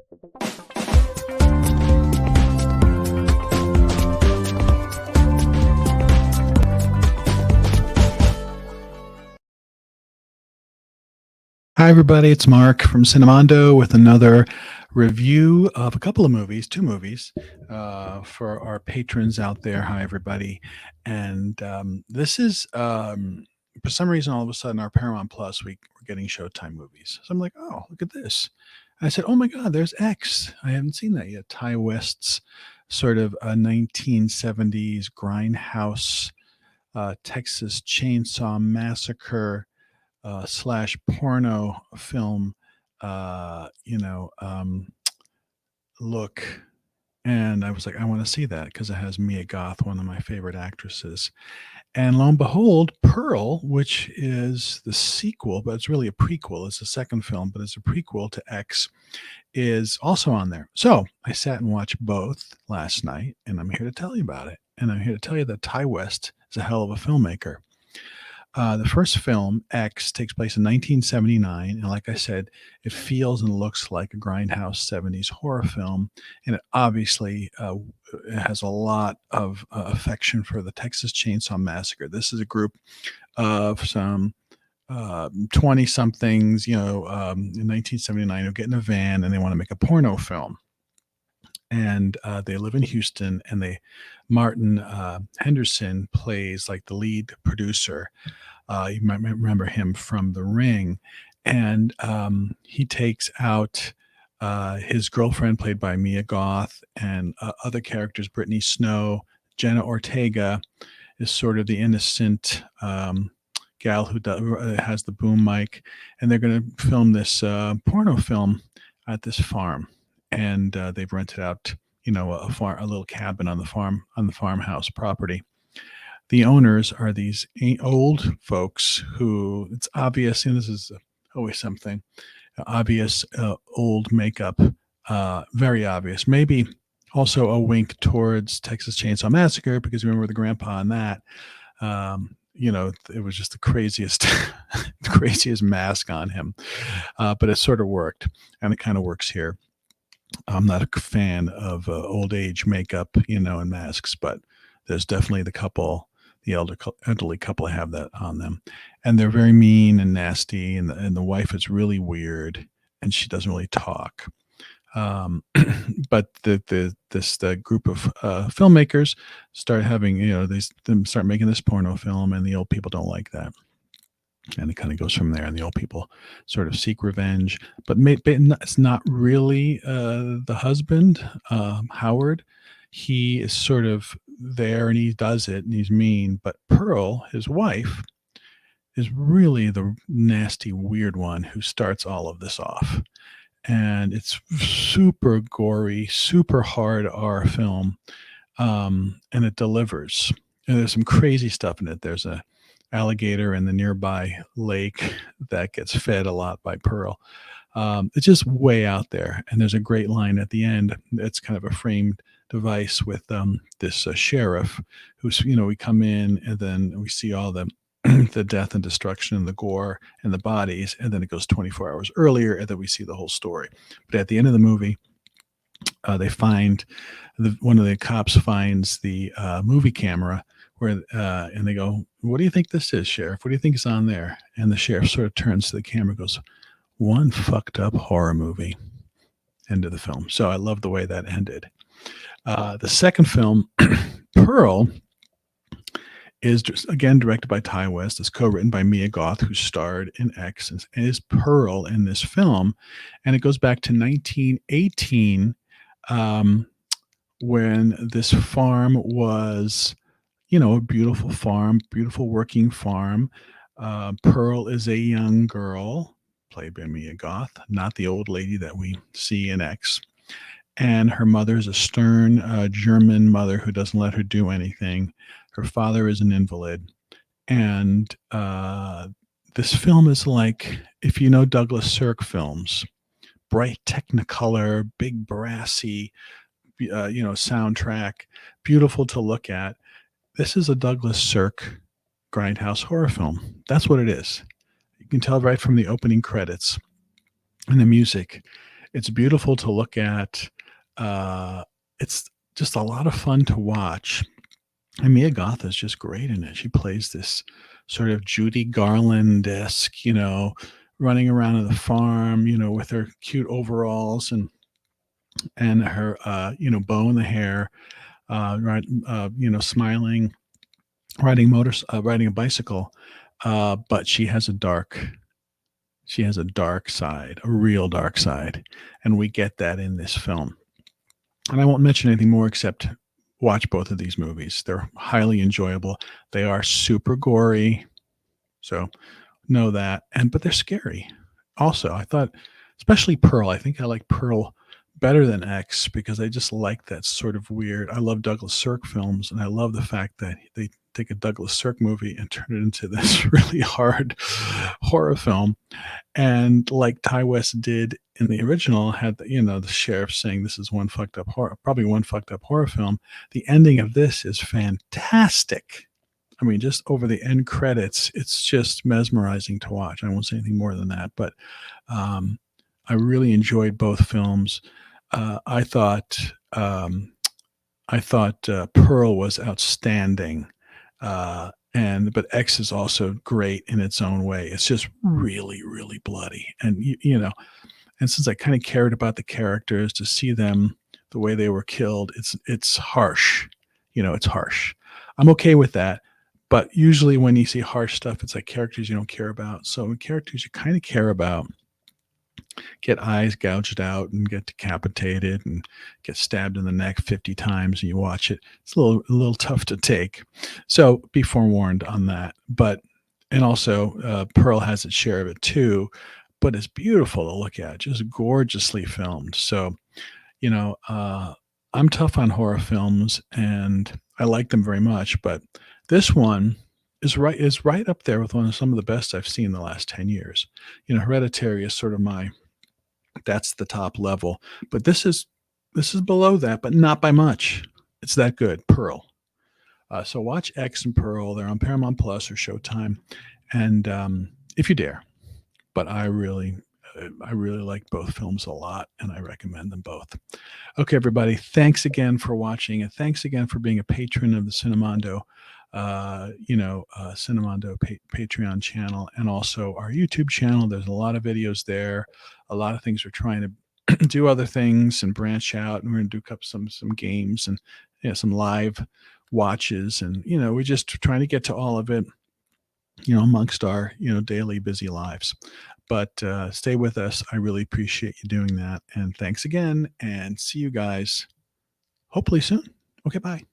Hi, everybody. It's Mark from Cinemondo with another review of a couple of movies, two movies, for our patrons out there. Hi, everybody. And this is, for some reason, all of a sudden, our Paramount Plus, we're getting Showtime movies. So I'm like, oh, look at this. I said, oh my God, there's X. I haven't seen that yet. Ty West's sort of a 1970s grindhouse, Texas Chainsaw Massacre slash porno film, look. And I was like, I want to see that because it has Mia Goth, one of my favorite actresses. And lo and behold, Pearl, which is the sequel, but it's really a prequel. It's a second film, but it's a prequel to X, is also on there. So I sat and watched both last night, and I'm here to tell you about it. And I'm here to tell you that Ty West is a hell of a filmmaker. The first film, X, takes place in 1979. And like I said, it feels and looks like a grindhouse 70s horror film. And it obviously it has a lot of affection for the Texas Chainsaw Massacre. This is a group of some 20 somethings, in 1979 who get in a van and they want to make a porno film. And they live in Houston, and Martin Henderson plays like the lead producer. You might remember him from The Ring, and he takes out his girlfriend, played by Mia Goth, and other characters. Brittany Snow, Jenna Ortega is sort of the innocent gal who has the boom mic, and they're going to film this porno film at this farm. And they've rented out, a little cabin on the farmhouse property. The owners are these old folks who, it's obvious, and this is always something, obvious old makeup, very obvious. Maybe also a wink towards Texas Chainsaw Massacre, because remember the grandpa on that. It was just the craziest, the craziest mask on him, but it sort of worked, and it kind of works here. I'm not a fan of old age makeup, and masks, but there's definitely the elderly couple have that on them, and they're very mean and nasty, and the wife is really weird, and she doesn't really talk. But the group of filmmakers start having, they start making this porno film, and the old people don't like that. And it kind of goes from there, and the old people sort of seek revenge, but it's not really the husband, Howard. He is sort of there, and he does it, and he's mean. But Pearl, his wife, is really the nasty, weird one who starts all of this off. And it's super gory, super hard R film, and it delivers. And there's some crazy stuff in it. There's a alligator in the nearby lake that gets fed a lot by Pearl. It's just way out there. And there's a great line at the end. It's kind of a framed device with this sheriff who's, we come in, and then we see all the the death and destruction and the gore and the bodies, and then it goes 24 hours earlier, and then we see the whole story. But at the end of the movie, they find one of the cops finds the movie camera where and they go, "What do you think this is, Sheriff? What do you think is on there?" And the sheriff sort of turns to the camera and goes, "One fucked up horror movie." End of the film. So I love the way that ended. The second film, Pearl, is just, again, directed by Ty West. It's co-written by Mia Goth, who starred in X, and is Pearl in this film. And it goes back to 1918, when this farm was, a beautiful farm, beautiful working farm. Pearl is a young girl, played by Mia Goth, not the old lady that we see in X. And her mother is a stern German mother who doesn't let her do anything. Her father is an invalid. And this film is like, if you know Douglas Sirk films, bright Technicolor, big brassy, soundtrack, beautiful to look at. This is a Douglas Sirk grindhouse horror film. That's what it is. You can tell right from the opening credits and the music. It's beautiful to look at. It's just a lot of fun to watch. And Mia Goth is just great in it. She plays this sort of Judy Garland-esque, running around on the farm, with her cute overalls and her, bow in the hair, right, smiling, riding a bicycle. But she has a dark side, a real dark side, and we get that in this film. And I won't mention anything more except watch both of these movies. They're highly enjoyable. They are super gory, so know that. But they're scary. Also, I thought, especially Pearl. I think I like Pearl better than X because I just like that sort of weird. I love Douglas Sirk films, and I love the fact that they take a Douglas Sirk movie and turn it into this really hard horror film. And like Ty West did in the original, had the sheriff saying this is one fucked up horror, probably one fucked up horror film. The ending of this is fantastic. I mean, just over the end credits, it's just mesmerizing to watch. I won't say anything more than that, but um, I really enjoyed both films. Uh, I thought um, I thought Pearl was outstanding, and but X is also great in its own way. It's just really, really bloody, and and since I kind of cared about the characters, to see them the way they were killed, it's harsh. It's harsh. I'm okay with that, but usually when you see harsh stuff, it's like characters you don't care about. So when characters you kind of care about get eyes gouged out and get decapitated and get stabbed in the neck 50 times and you watch it, it's a little tough to take. So be forewarned on that. But and also Pearl has its share of it too, but it's beautiful to look at, just gorgeously filmed. So you know, uh, I'm tough on horror films and I like them very much, but this one is right up there with one of some of the best I've seen in the last 10 years. Hereditary is sort of my that's the top level. But this is below that, but not by much. It's that good. Pearl. So watch X and Pearl. They're on Paramount Plus or Showtime, and if you dare. But I really like both films a lot, and I recommend them both. Okay, everybody. Thanks again for watching, and thanks again for being a patron of the Cinemondo. Cinemondo Patreon channel and also our YouTube channel. There's a lot of videos there, a lot of things we're trying to do other things and branch out, and we're going to do some games and some live watches, and we're just trying to get to all of it, amongst our daily busy lives. But stay with us. I really appreciate you doing that, and thanks again, and see you guys hopefully soon. Okay, bye.